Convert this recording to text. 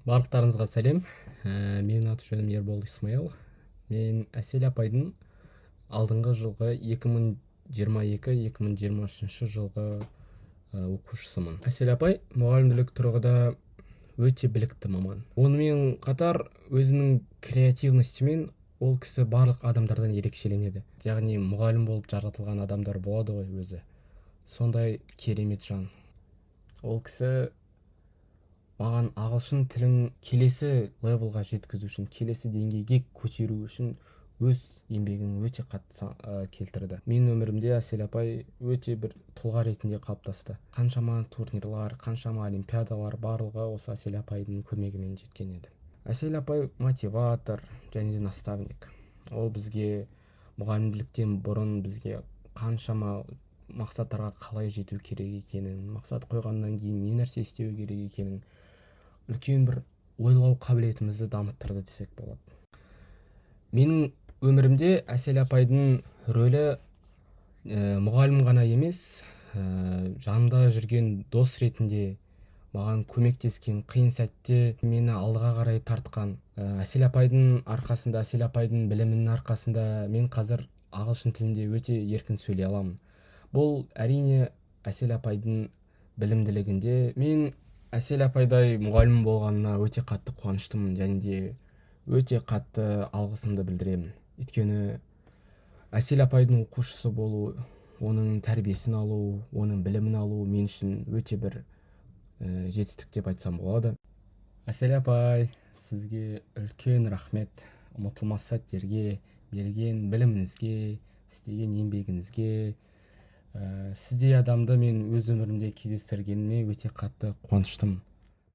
Барлықтарыңызға сәлем. Менің аты жөнім Ербол Исмаил. Мен Әсел апайдың алдыңғы жылғы 2022-2023 жылғы оқушысымын. Әсел апай мұғалімдік тұрғыда өте білікті маман. Онымен қатар өзінің креативностімен ол кісі барлық адамдардан ерекшеленеді. Яғни мұғалім болып жаратылған адамдар болады ғой өзі. Сондай керемет жан. Ол кісі маған ағылшын тілін келесі левелға жеткізу үшін, келесі деңгейге көтеру үшін өз еңбегін өте қатты келтірді. Менің өмірімде Әсел апай өте бір тұлға ретінде қалыптасты. Қаншама турнирлар, қаншама олимпиадалар барлығы осы Әсел апайдың көмегімен жеткен еді. Әсел апай мотиватор және де наставник. Ол бізге мұғалімдіктен бұрын бізге қаншама мақсаттарға қалай жету керек екенін, мақсат қойғаннан кейін не нәрсе істеу керек екенін үлкен бір ойлау қабілетімізді дамыттырды десек болады. Менің өмірімде Әсел апайдың рөлі мұғалім ғана емес, жанымда жүрген дос ретінде маған көмектескен, қиын сәтте мені алдыға қарай тартқан. Әсел апайдың арқасында, Әсел апайдың білімінің арқасында мен қазір ағылшын тілінде өте еркін сөйлей аламын. Бұл әрине Әсел апайдың білімділігінде. Мен Әсел апайдай мұғалім болғанына өте қатты қуаныштымын және де өте қатты алғысымды білдіремін. Өйткені Әсел апайдың оқушысы болу, оның тәрбиесін алу, оның білімін алу мен үшін өте бір жетістік деп айтсам болады. Әсел апай, сізге үлкен рахмет. Ұмытылмас сәттерге, берген біліміңізге, істеген еңбегіңізге. Сіздей адамды мен өз өмірімде кездестіргеніме өте қатты қуаныштымын.